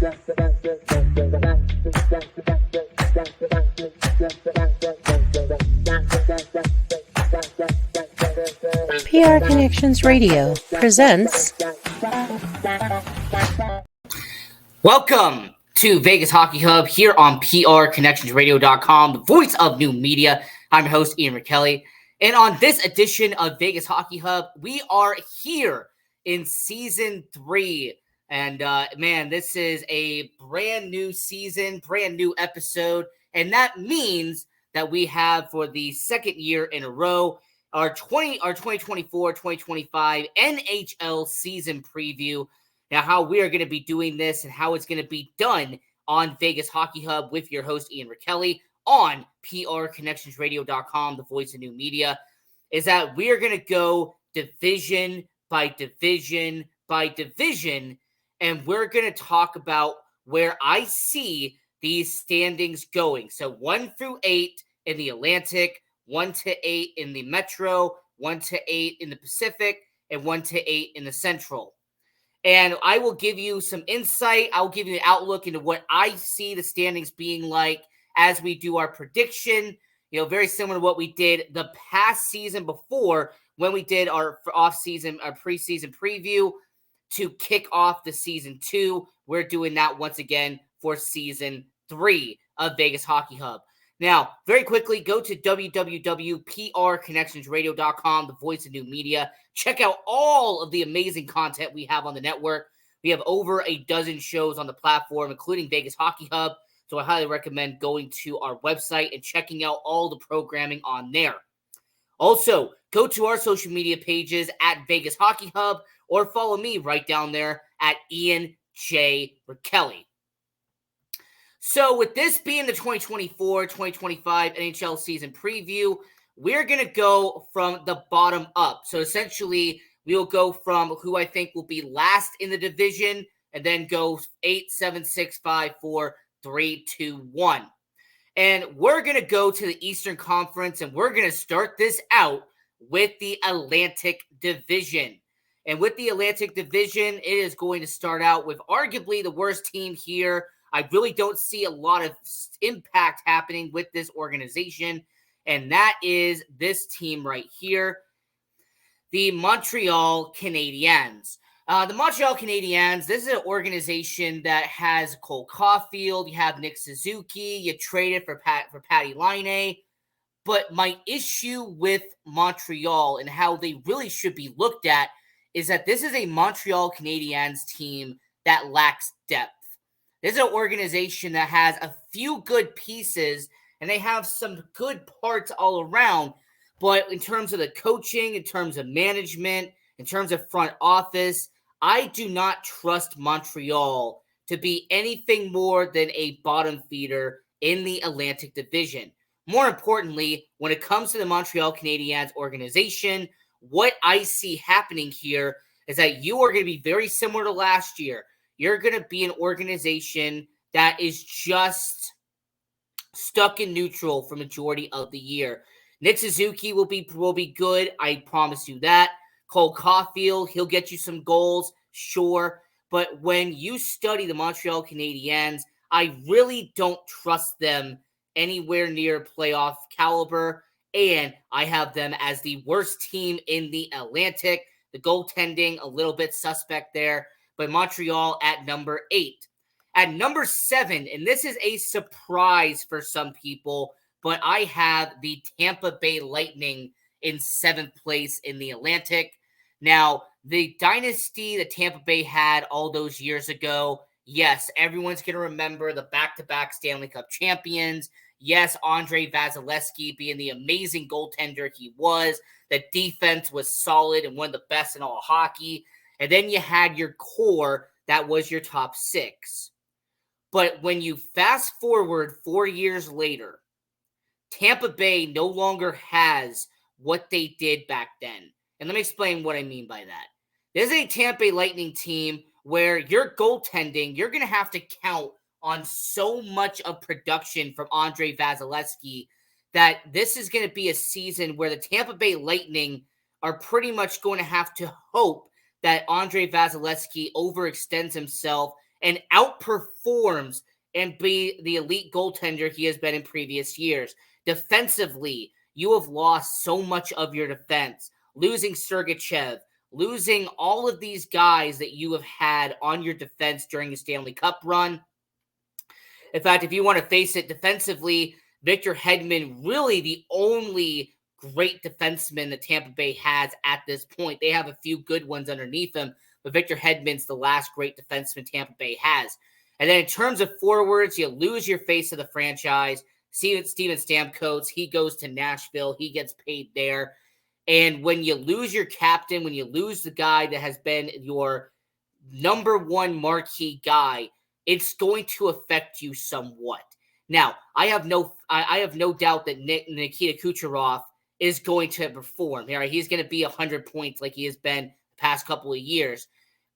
PR Connections Radio presents. Welcome to Vegas Hockey Hub here on PRConnectionsRadio.com, the voice of new media. I'm your host, Ian Rachiele. And on this edition of Vegas Hockey Hub, we are here in Season 3. And man, this is a brand new season, brand new episode. And that means that we have, for the second year in a row, our 2024-2025 NHL season preview. Now, how we are going to be doing this and how it's going to be done on Vegas Hockey Hub with your host, Ian Rachiele, on PRConnectionsRadio.com, the voice of new media, is that we are going to go division by division by division, and we're going to talk about where I see these standings going. So 1 through 8 in the Atlantic, 1 to 8 in the Metro, 1 to 8 in the Pacific, and 1 to 8 in the Central. And I will give you some insight. I'll give you an outlook into what I see the standings being like as we do our prediction. You know, very similar to what we did the past season before when we did our off-season, our preseason preview to kick off the Season 2. We're doing that once again for Season 3 of Vegas Hockey Hub. Now, very quickly, go to www.prconnectionsradio.com, the voice of new media. Check out all of the amazing content we have on the network. We have over a dozen shows on the platform, including Vegas Hockey Hub. So I highly recommend going to our website and checking out all the programming on there. Also, go to our social media pages at Vegas Hockey Hub or follow me right down there at Ian J. Rachiele. So with this being the 2024-2025 NHL season preview, we're going to go from the bottom up. So essentially, we'll go from who I think will be last in the division and then go 8, 7, 6, 5, 4, 3, 2, 1. And we're going to go to the Eastern Conference, and we're going to start this out with the Atlantic Division. And with the Atlantic Division, it is going to start out with arguably the worst team here. I really don't see a lot of impact happening with this organization, and that is this team right here, the Montreal Canadiens. The Montreal Canadiens, this is an organization that has Cole Caulfield, you have Nick Suzuki, you traded for Patty Laine, but my issue with Montreal and how they really should be looked at is that this is a Montreal Canadiens team that lacks depth. This is an organization that has a few good pieces, and they have some good parts all around. But in terms of the coaching, in terms of management, in terms of front office, I do not trust Montreal to be anything more than a bottom feeder in the Atlantic Division. More importantly, when it comes to the Montreal Canadiens organization, what I see happening here is that you are going to be very similar to last year. You're going to be an organization that is just stuck in neutral for majority of the year. Nick Suzuki will be good. I promise you that. Cole Caulfield, he'll get you some goals, sure. But when you study the Montreal Canadiens, I really don't trust them anywhere near playoff caliber. And I have them as the worst team in the Atlantic. The goaltending, a little bit suspect there. But Montreal at number 8. At number 7, and this is a surprise for some people, but I have the Tampa Bay Lightning in 7th place in the Atlantic. Now, the dynasty that Tampa Bay had all those years ago, yes, everyone's going to remember the back-to-back Stanley Cup champions. Yes, Andre Vasilevsky being the amazing goaltender he was. The defense was solid and one of the best in all of hockey. And then you had your core that was your top 6. But when you fast forward 4 years later, Tampa Bay no longer has what they did back then. And let me explain what I mean by that. This is a Tampa Bay Lightning team where your goaltending, you're going to have to count on so much of production from Andre Vasilevsky that this is going to be a season where the Tampa Bay Lightning are pretty much going to have to hope that Andre Vasilevsky overextends himself and outperforms and be the elite goaltender he has been in previous years. Defensively, you have lost so much of your defense, losing Sergachev, losing all of these guys that you have had on your defense during the Stanley Cup run. In fact, if you want to face it defensively, Victor Hedman, really the only great defenseman that Tampa Bay has at this point. They have a few good ones underneath him, but Victor Hedman's the last great defenseman Tampa Bay has. And then in terms of forwards, you lose your face of the franchise. Steven Stamkos, he goes to Nashville. He gets paid there. And when you lose your captain, when you lose the guy that has been your number one marquee guy, it's going to affect you somewhat. Now, I have no doubt that Nikita Kucherov is going to perform. Right? He's going to be 100 points like he has been the past couple of years.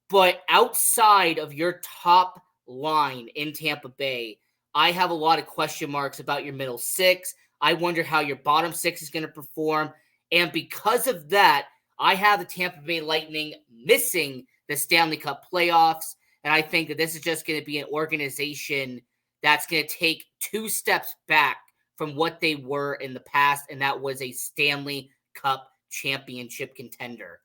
But outside of your top line in Tampa Bay, I have a lot of question marks about your middle six. I wonder how your bottom six is going to perform. And because of that, I have the Tampa Bay Lightning missing the Stanley Cup playoffs. And I think that this is just going to be an organization that's going to take 2 steps back from what they were in the past, and that was a Stanley Cup championship contender.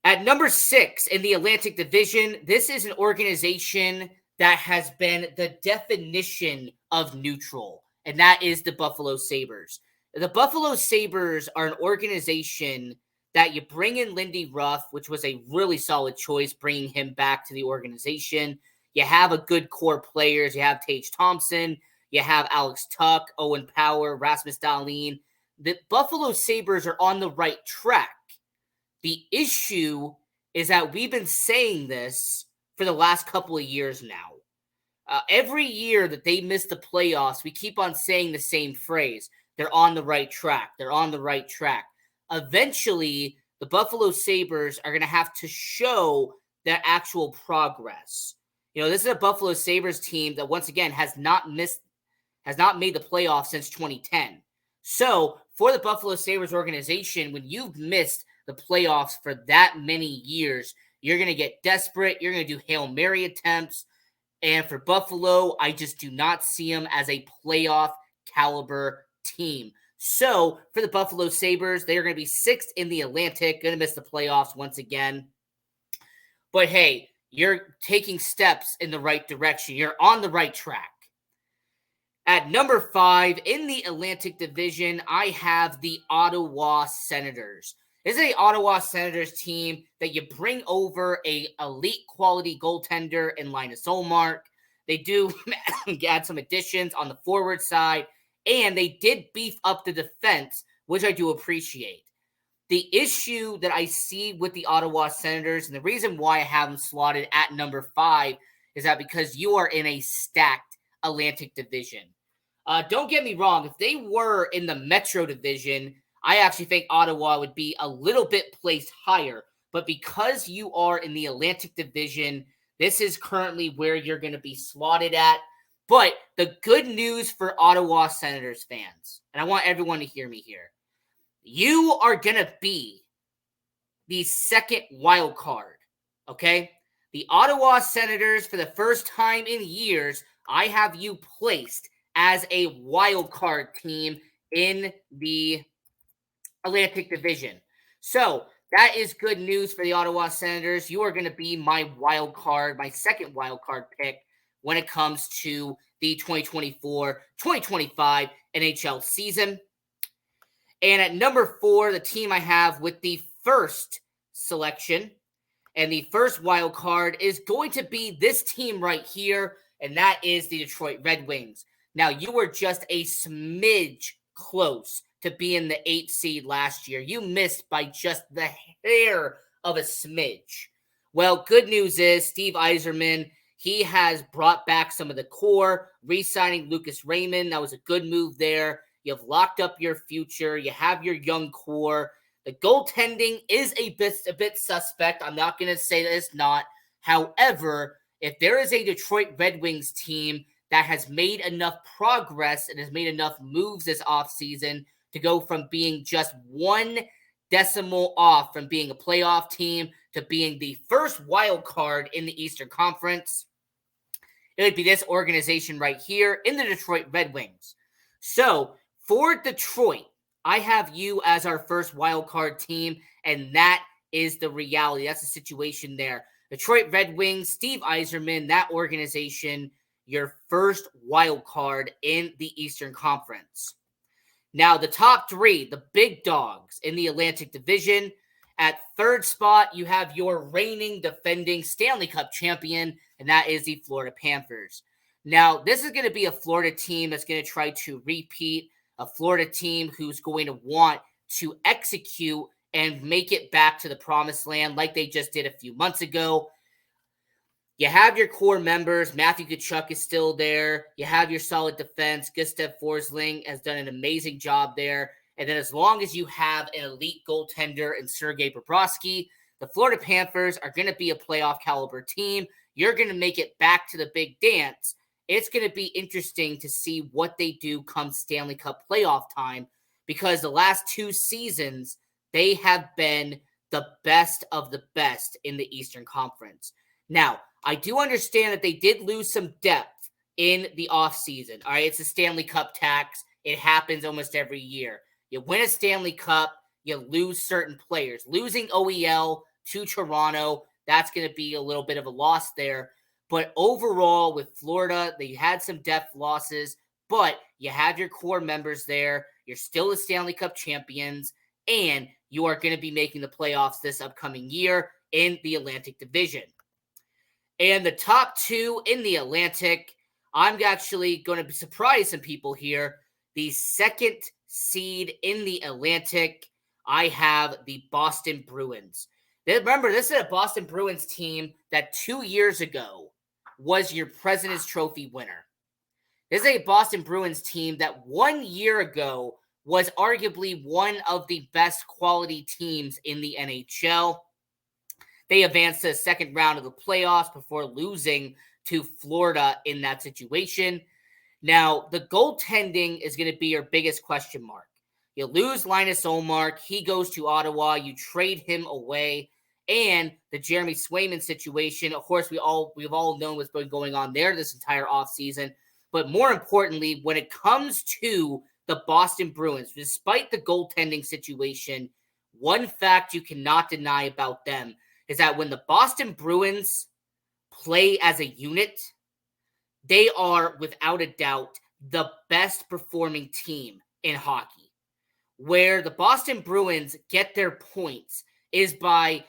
At number 6 in the Atlantic Division, this is an organization that has been the definition of neutral, and that is the Buffalo Sabres. The Buffalo Sabres are an organization that you bring in Lindy Ruff, which was a really solid choice, bringing him back to the organization. You have a good core players. You have Tage Thompson. You have Alex Tuch, Owen Power, Rasmus Dahlin. The Buffalo Sabres are on the right track. The issue is that we've been saying this for the last couple of years now. Every year that they miss the playoffs, we keep on saying the same phrase. They're on the right track. They're on the right track. Eventually, the Buffalo Sabres are going to have to show their actual progress. You know, this is a Buffalo Sabres team that, once again, has not made the playoffs since 2010. So, for the Buffalo Sabres organization, when you've missed the playoffs for that many years, you're going to get desperate. You're going to do Hail Mary attempts. And for Buffalo, I just do not see them as a playoff caliber team. So, for the Buffalo Sabres, they are going to be 6th in the Atlantic, going to miss the playoffs once again. But hey, you're taking steps in the right direction. You're on the right track. At number 5 in the Atlantic Division, I have the Ottawa Senators. This is an Ottawa Senators team that you bring over a elite quality goaltender in Linus Ullmark. They do add some additions on the forward side, and they did beef up the defense, which I do appreciate. The issue that I see with the Ottawa Senators, and the reason why I have them slotted at number 5, is that because you are in a stacked Atlantic Division. Don't get me wrong, if they were in the Metro Division, I actually think Ottawa would be a little bit placed higher. But because you are in the Atlantic Division, this is currently where you're going to be slotted at. But the good news for Ottawa Senators fans, and I want everyone to hear me here, you are going to be the second wild card, okay? The Ottawa Senators, for the first time in years, I have you placed as a wild card team in the Atlantic Division. So that is good news for the Ottawa Senators. You are going to be my wild card, my second wild card pick when it comes to the 2024-2025 NHL season. And at number 4, the team I have with the first selection and the first wild card is going to be this team right here, and that is the Detroit Red Wings. Now, you were just a smidge close to being the 8th seed last year. You missed by just the hair of a smidge. Well, good news is Steve Yzerman, he has brought back some of the core, re-signing Lucas Raymond. That was a good move there. You've locked up your future. You have your young core. The goaltending is a bit suspect. I'm not going to say that it's not. However, if there is a Detroit Red Wings team that has made enough progress and has made enough moves this offseason to go from being just 1 decimal off from being a playoff team to being the first wild card in the Eastern Conference, it would be this organization right here in the Detroit Red Wings. So for Detroit, I have you as our first wild card team, and that is the reality. That's the situation there. Detroit Red Wings, Steve Yzerman, that organization, your first wild card in the Eastern Conference. Now, the top three, the big dogs in the Atlantic Division. At third spot, you have your reigning, defending Stanley Cup champion, and that is the Florida Panthers. Now, this is going to be a Florida team that's going to try to repeat, a Florida team who's going to want to execute and make it back to the promised land like they just did a few months ago. You have your core members. Matthew Tkachuk is still there. You have your solid defense. Gustav Forsling has done an amazing job there. And then as long as you have an elite goaltender in Sergei Bobrovsky, the Florida Panthers are going to be a playoff caliber team. You're going to make it back to the big dance. It's going to be interesting to see what they do come Stanley Cup playoff time, because the last two seasons, they have been the best of the best in the Eastern Conference. Now, I do understand that they did lose some depth in the offseason. All right, it's a Stanley Cup tax. It happens almost every year. You win a Stanley Cup, you lose certain players. Losing OEL to Toronto, that's going to be a little bit of a loss there. But overall, with Florida, they had some depth losses, but you have your core members there. You're still the Stanley Cup champions, and you are going to be making the playoffs this upcoming year in the Atlantic Division. And the top two in the Atlantic, I'm actually going to surprise some people here. The second seed in the Atlantic, I have the Boston Bruins. Remember, this is a Boston Bruins team that 2 years ago was your President's Trophy winner. This is a Boston Bruins team that 1 year ago was arguably one of the best quality teams in the NHL. They advanced to the second round of the playoffs before losing to Florida in that situation. Now, the goaltending is going to be your biggest question mark. You lose Linus Ullmark. He goes to Ottawa. You trade him away. And the Jeremy Swayman situation, of course, we've all known what's been going on there this entire offseason. But more importantly, when it comes to the Boston Bruins, despite the goaltending situation, one fact you cannot deny about them is that when the Boston Bruins play as a unit, they are, without a doubt, the best performing team in hockey. Where the Boston Bruins get their points is by,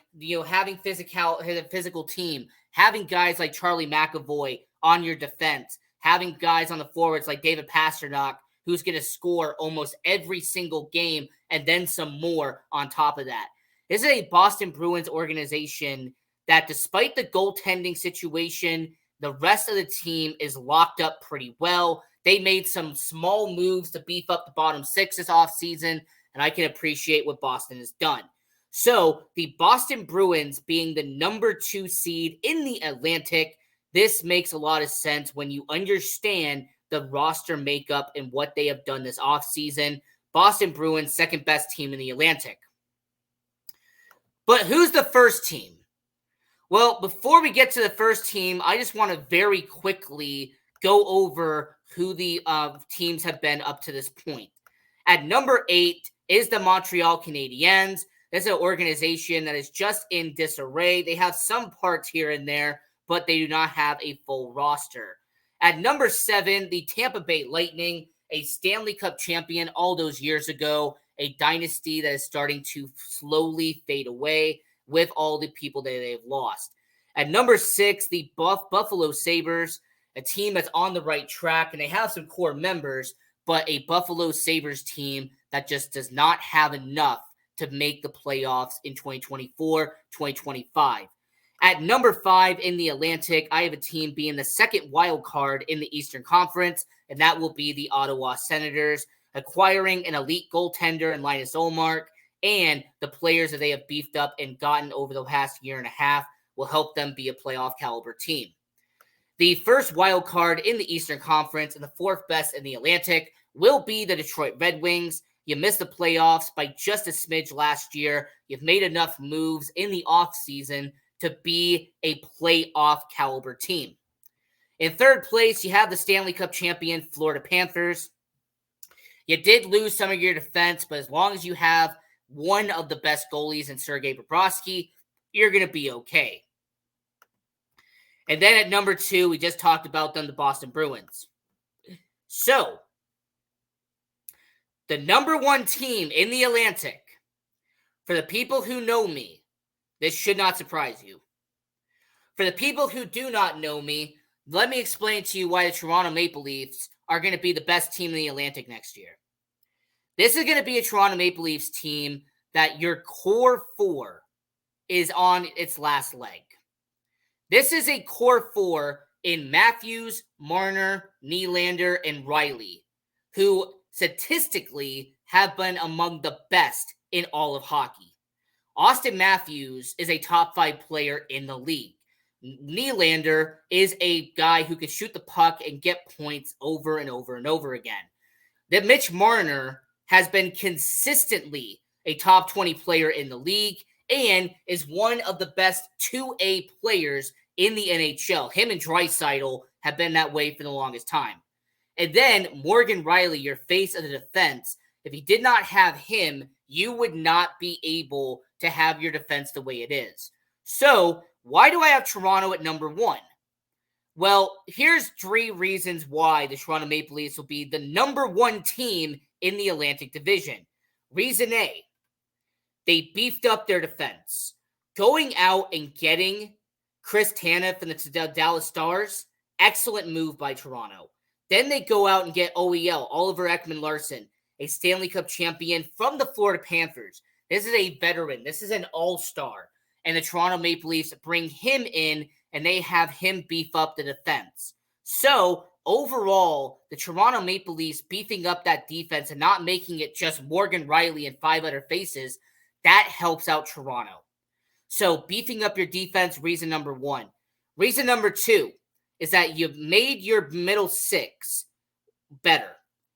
having a physical team, having guys like Charlie McAvoy on your defense, having guys on the forwards like David Pastrnak, who's going to score almost every single game and then some more on top of that. This is a Boston Bruins organization that, despite the goaltending situation, the rest of the team is locked up pretty well. They made some small moves to beef up the bottom six this offseason, and I can appreciate what Boston has done. So the Boston Bruins being the number 2 seed in the Atlantic, this makes a lot of sense when you understand the roster makeup and what they have done this offseason. Boston Bruins, second best team in the Atlantic. But who's the first team? Well, before we get to the first team, I just want to very quickly go over who the teams have been up to this point. At number 8 is the Montreal Canadiens. This is an organization that is just in disarray. They have some parts here and there, but they do not have a full roster. At number 7, the Tampa Bay Lightning, a Stanley Cup champion all those years ago, a dynasty that is starting to slowly fade away with all the people that they've lost. At number 6, the Buffalo Sabres, a team that's on the right track, and they have some core members, but a Buffalo Sabres team that just does not have enough to make the playoffs in 2024, 2025. At number 5 in the Atlantic, I have a team being the second wild card in the Eastern Conference, and that will be the Ottawa Senators, acquiring an elite goaltender in Linus Ullmark, and the players that they have beefed up and gotten over the past year and a half will help them be a playoff caliber team. The first wild card in the Eastern Conference and the fourth best in the Atlantic will be the Detroit Red Wings. You missed the playoffs by just a smidge last year. You've made enough moves in the offseason to be a playoff caliber team. In third place, you have the Stanley Cup champion Florida Panthers. You did lose some of your defense, but as long as you have one of the best goalies in Sergei Bobrovsky, you're going to be okay. And then at number 2, we just talked about them, the Boston Bruins. So, the number 1 team in the Atlantic, for the people who know me, this should not surprise you. For the people who do not know me, let me explain to you why the Toronto Maple Leafs are going to be the best team in the Atlantic next year. This is going to be a Toronto Maple Leafs team that your core 4 is on its last leg. This is a core 4 in Matthews, Marner, Nylander, and Riley, who statistically have been among the best in all of hockey. Austin Matthews is a top 5 player in the league. Nylander is a guy who can shoot the puck and get points over and over and over again. That Mitch Marner has been consistently a top 20 player in the league and is one of the best 2A players in the NHL. Him and Draisaitl have been that way for the longest time. And then Morgan Riley, your face of the defense, if he did not have him, you would not be able to have your defense the way it is. So, why do I have Toronto at number 1? Well, here's 3 reasons why the Toronto Maple Leafs will be the number 1 team in the Atlantic Division. Reason A, they beefed up their defense. Going out and getting Chris Tanev from the Dallas Stars, excellent move by Toronto. Then they go out and get OEL, Oliver Ekman-Larsson, a Stanley Cup champion from the Florida Panthers. This is a veteran. This is an all-star. And the Toronto Maple Leafs bring him in, and they have him beef up the defense. So, overall, the Toronto Maple Leafs beefing up that defense and not making it just Morgan Riley and 5 other faces, that helps out Toronto. So, beefing up your defense, reason number 1. Reason number 2 is that you've made your middle 6 better.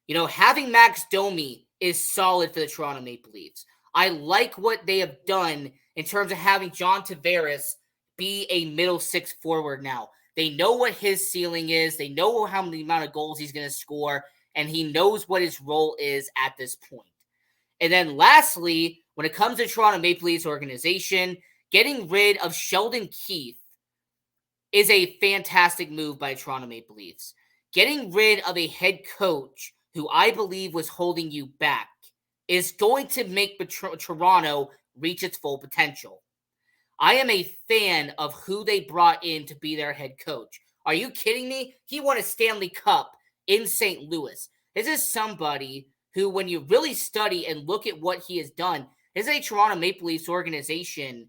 Having Max Domi is solid for the Toronto Maple Leafs. I like what they have done in terms of having John Tavares be a middle 6 forward now. They know what his ceiling is. They know how many amount of goals he's going to score, and he knows what his role is at this point. And then lastly, when it comes to Toronto Maple Leafs organization, getting rid of Sheldon Keefe is a fantastic move by Toronto Maple Leafs. Getting rid of a head coach who I believe was holding you back is going to make Toronto reach its full potential. I am a fan of who they brought in to be their head coach. Are you kidding me? He won a Stanley Cup in St. Louis. This is somebody who, when you really study and look at what he has done, is a Toronto Maple Leafs organization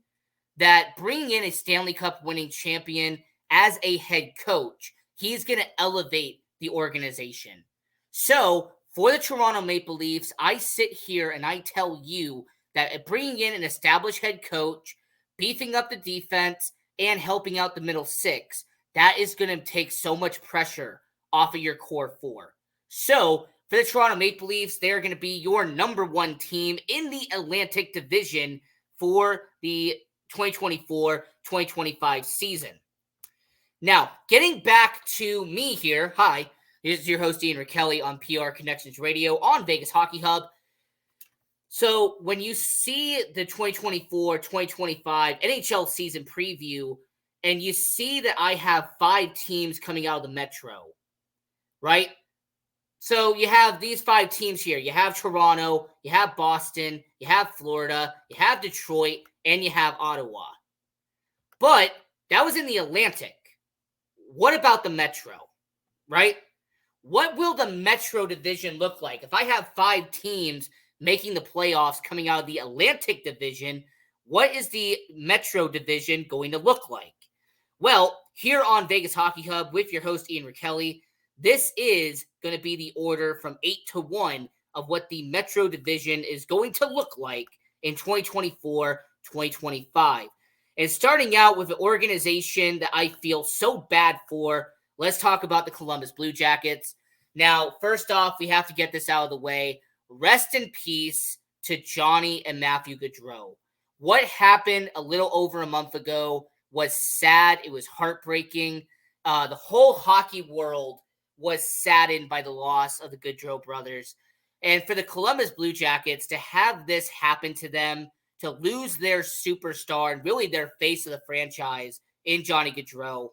that bringing in a Stanley Cup winning champion as a head coach, he's going to elevate the organization. So, for the Toronto Maple Leafs, I sit here and I tell you that bringing in an established head coach, beefing up the defense, and helping out the middle 6, that is going to take so much pressure off of your core 4. So, for the Toronto Maple Leafs, they're going to be your number 1 team in the Atlantic Division for the 2024-2025 season. Now, getting back to me here, hi, this is your host, Ian Rachiele on PR Connections Radio on Vegas Hockey Hub. So when you see the 2024-2025 NHL season preview and you see that I have 5 teams coming out of the Metro, right? So you have these 5 teams here. You have Toronto, you have Boston, you have Florida, you have Detroit, and you have Ottawa. But that was in the Atlantic. What about the Metro, right? What will the Metro division look like? If I have 5 teams making the playoffs coming out of the Atlantic division, what is the Metro division going to look like? Well, here on Vegas Hockey Hub with your host, Ian Rachiele, this is going to be the order from 8 to 1 of what the Metro division is going to look like in 2024-2025. And starting out with an organization that I feel so bad for, let's talk about the Columbus Blue Jackets. Now, first off, we have to get this out of the way. Rest in peace to Johnny and Matthew Gaudreau. What happened a little over a month ago was sad. It was heartbreaking. the whole hockey world was saddened by the loss of the Goodrow brothers. And for the Columbus Blue Jackets to have this happen to them, to lose their superstar and really their face of the franchise in Johnny Gaudreau,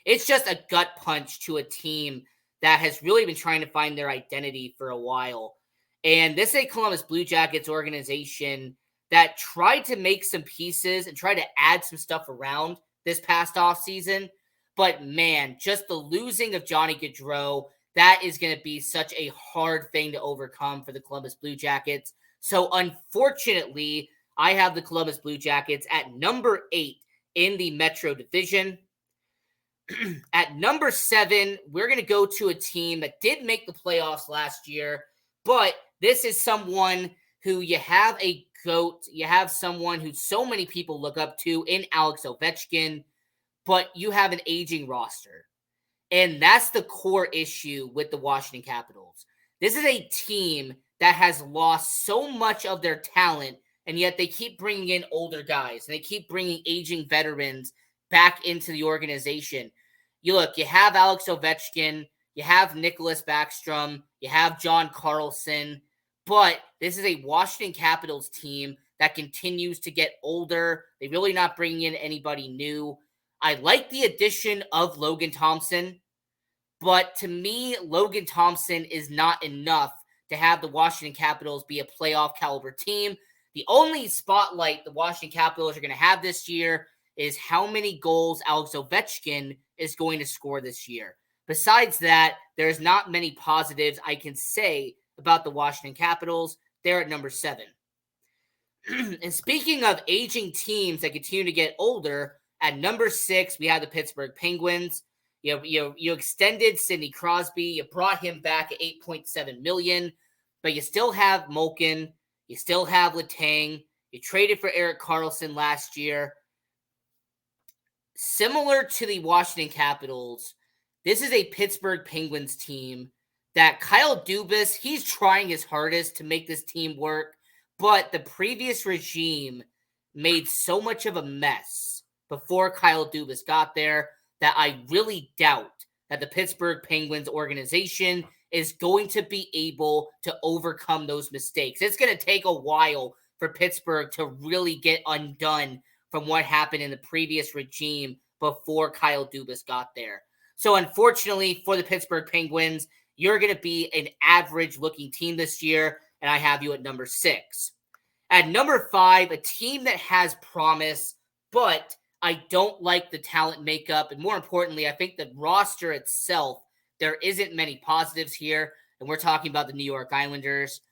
it's just a gut punch to a team that has really been trying to find their identity for a while. And this is a Columbus Blue Jackets organization that tried to make some pieces and try to add some stuff around this past offseason. But man, just the losing of Johnny Gaudreau, that is going to be such a hard thing to overcome for the Columbus Blue Jackets. So unfortunately, I have the Columbus Blue Jackets at number 8 in the Metro Division. At number 7, we're going to go to a team that did make the playoffs last year, but this is someone who you have a GOAT, you have someone who so many people look up to in Alex Ovechkin, but you have an aging roster. And that's the core issue with the Washington Capitals. This is a team that has lost so much of their talent, and yet they keep bringing in older guys, and they keep bringing aging veterans back into the organization. You have Alex Ovechkin, you have Nicholas Backstrom, you have John Carlson, but this is a Washington Capitals team that continues to get older. They're really not bringing in anybody new. I like the addition of Logan Thompson, but to me, Logan Thompson is not enough to have the Washington Capitals be a playoff caliber team. The only spotlight the Washington Capitals are going to have this year is how many goals Alex Ovechkin is going to score this year. Besides that, there's not many positives I can say about the Washington Capitals. They're at number 7. And speaking of aging teams that continue to get older, at number 6, we have the Pittsburgh Penguins. You extended Sidney Crosby. You brought him back at $8.7 million, but you still have Malkin. You still have Letang. You traded for Erik Karlsson last year. Similar to the Washington Capitals, this is a Pittsburgh Penguins team that Kyle Dubas, he's trying his hardest to make this team work, but the previous regime made so much of a mess before Kyle Dubas got there that I really doubt that the Pittsburgh Penguins organization is going to be able to overcome those mistakes. It's going to take a while for Pittsburgh to really get undone from what happened in the previous regime before Kyle Dubas got there. So unfortunately for the Pittsburgh Penguins, you're going to be an average-looking team this year, and I have you at number 6. At number 5, a team that has promise, but I don't like the talent makeup, and more importantly, I think the roster itself, there isn't many positives here, and we're talking about the New York Islanders.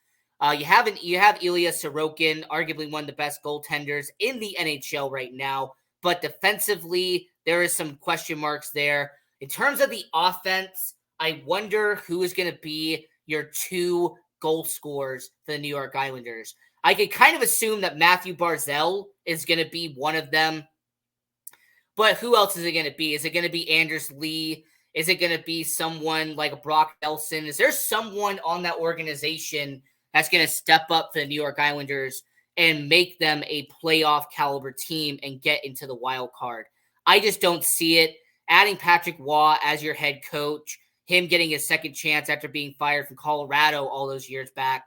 You have Ilya Sorokin, arguably one of the best goaltenders in the NHL right now, but defensively, there is some question marks there. In terms of the offense, I wonder who is going to be your 2 goal scorers for the New York Islanders. I could kind of assume that Matthew Barzal is going to be one of them, but who else is it going to be? Is it going to be Anders Lee? Is it going to be someone like Brock Nelson? Is there someone on that organization that's going to step up for the New York Islanders and make them a playoff caliber team and get into the wild card? I just don't see it. Adding Patrick Waugh as your head coach, him getting his second chance after being fired from Colorado all those years back.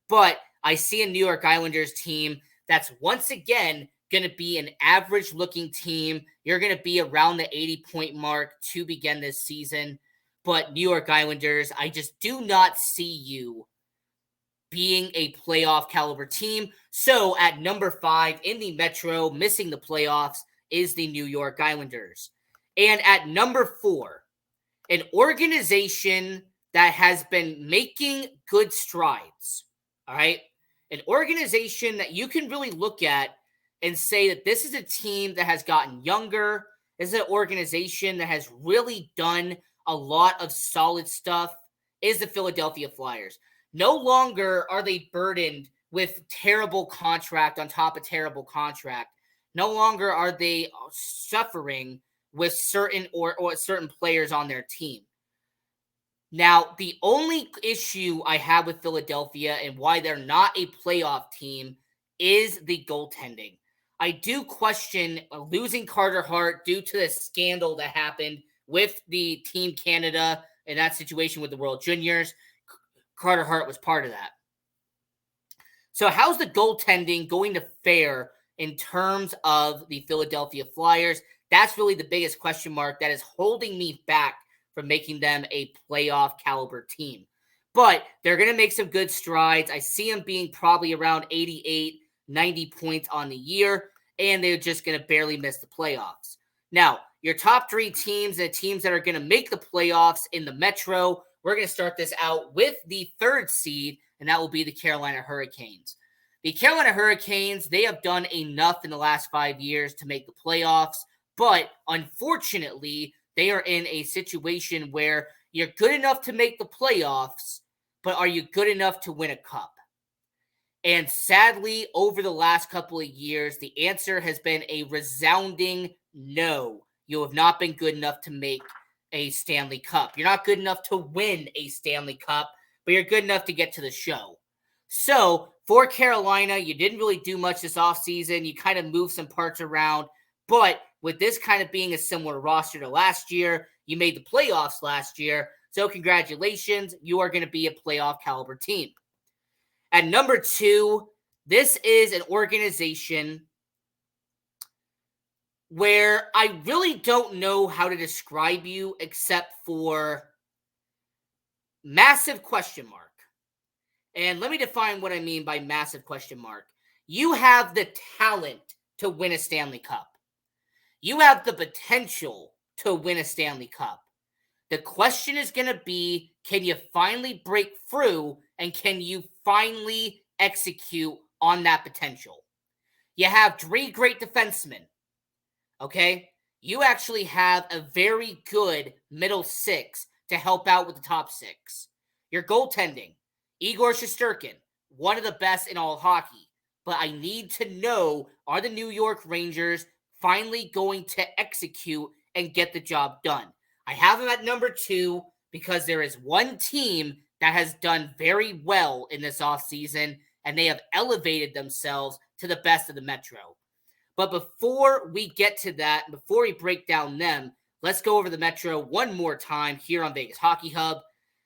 But I see a New York Islanders team that's once again going to be an average-looking team. You're going to be around the 80-point mark to begin this season. But New York Islanders, I just do not see you being a playoff caliber team. So at number 5 in the Metro, missing the playoffs, is the New York Islanders. And at number 4, an organization that has been making good strides, all right? An organization that you can really look at and say that this is a team that has gotten younger. This is an organization that has really done a lot of solid stuff, is the Philadelphia Flyers. No longer are they burdened with terrible contract on top of terrible contract. No longer are they suffering with certain or certain players on their team. Now, the only issue I have with Philadelphia and why they're not a playoff team is the goaltending. I do question losing Carter Hart due to the scandal that happened with the Team Canada in that situation with the World Juniors. Carter Hart was part of that. So how's the goaltending going to fare in terms of the Philadelphia Flyers? That's really the biggest question mark that is holding me back from making them a playoff caliber team. But they're going to make some good strides. I see them being probably around 88, 90 points on the year, and they're just going to barely miss the playoffs. Now, your top three teams and teams that are going to make the playoffs in the Metro, we're going to start this out with the third seed, and that will be the Carolina Hurricanes. The Carolina Hurricanes, they have done enough in the last 5 years to make the playoffs, but unfortunately, they are in a situation where you're good enough to make the playoffs, but are you good enough to win a cup? And sadly, over the last couple of years, the answer has been a resounding no. You have not been good enough to make a Stanley Cup. You're not good enough to win a Stanley Cup, but you're good enough to get to the show. So for Carolina, you didn't really do much this offseason. You kind of moved some parts around, but with this kind of being a similar roster to last year, you made the playoffs last year. So congratulations, you are going to be a playoff caliber team. At number 2, this is an organization where I really don't know how to describe you except for massive question mark. And let me define what I mean by massive question mark. You have the talent to win a Stanley Cup. You have the potential to win a Stanley Cup. The question is going to be, can you finally break through and can you finally execute on that potential? You have 3 great defensemen, okay? You actually have a very good middle 6 to help out with the top 6. Your goaltending, Igor Shesterkin, one of the best in all hockey. But I need to know, are the New York Rangers finally going to execute and get the job done? I have them at number 2 because there is one team that has done very well in this offseason, and they have elevated themselves to the best of the Metro. But before we get to that, before we break down them, let's go over the Metro one more time here on Vegas Hockey Hub.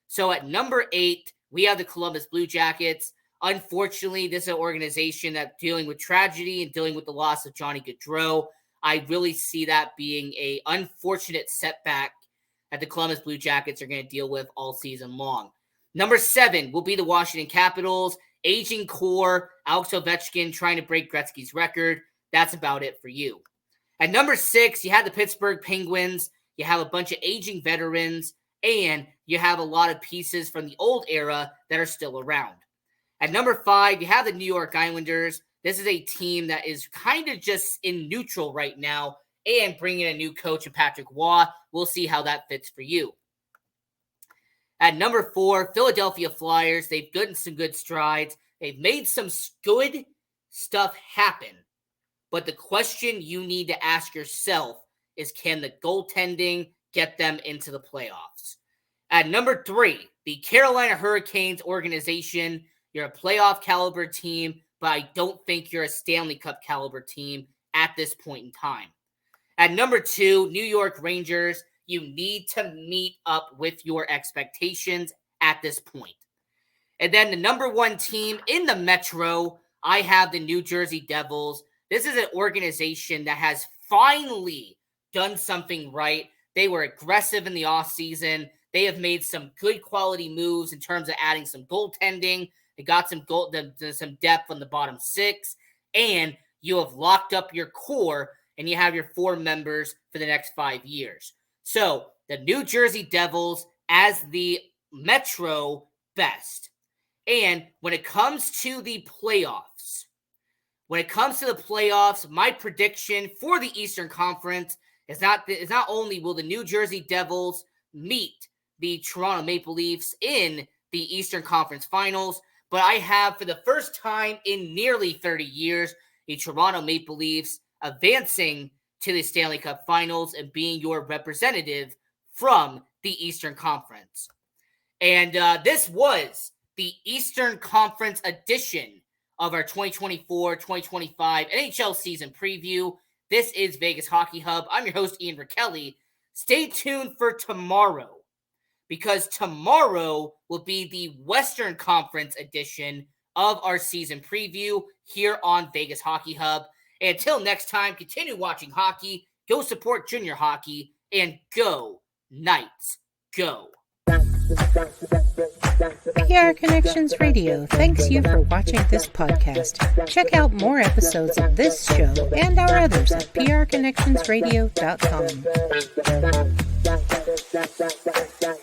So at number 8, we have the Columbus Blue Jackets. Unfortunately, this is an organization that's dealing with tragedy and dealing with the loss of Johnny Gaudreau. I really see that being an unfortunate setback that the Columbus Blue Jackets are going to deal with all season long. Number 7 will be the Washington Capitals. Aging core, Alex Ovechkin trying to break Gretzky's record. That's about it for you. At number 6, you have the Pittsburgh Penguins. You have a bunch of aging veterans, and you have a lot of pieces from the old era that are still around. At number 5, you have the New York Islanders. This is a team that is kind of just in neutral right now, and bringing a new coach in Patrick Waugh. We'll see how that fits for you. At number 4, Philadelphia Flyers. They've done some good strides. They've made some good stuff happen. But the question you need to ask yourself is, can the goaltending get them into the playoffs? At number 3, the Carolina Hurricanes organization. You're a playoff caliber team, but I don't think you're a Stanley Cup caliber team at this point in time. At number 2, New York Rangers. You need to meet up with your expectations at this point. And then the number 1 team in the Metro, I have the New Jersey Devils. This is an organization that has finally done something right. They were aggressive in the offseason. They have made some good quality moves in terms of adding some goaltending. They got some depth on the bottom 6. And you have locked up your core, and you have your 4 members for the next 5 years. So the New Jersey Devils as the Metro best. And when it comes to the playoffs, my prediction for the Eastern Conference is not only will the New Jersey Devils meet the Toronto Maple Leafs in the Eastern Conference Finals, but I have, for the first time in nearly 30 years, the Toronto Maple Leafs advancing to the Stanley Cup Finals and being your representative from the Eastern Conference. And this was the Eastern Conference edition of our 2024-2025 NHL season preview. This is Vegas Hockey Hub. I'm your host, Ian Rachiele. stay tuned for tomorrow, because tomorrow will be the Western Conference edition of our season preview here on Vegas Hockey Hub. And until next time, continue watching hockey, go support junior hockey, and go Knights, go. PR Connections Radio thanks you for watching this podcast. Check out more episodes of this show and our others at prconnectionsradio.com.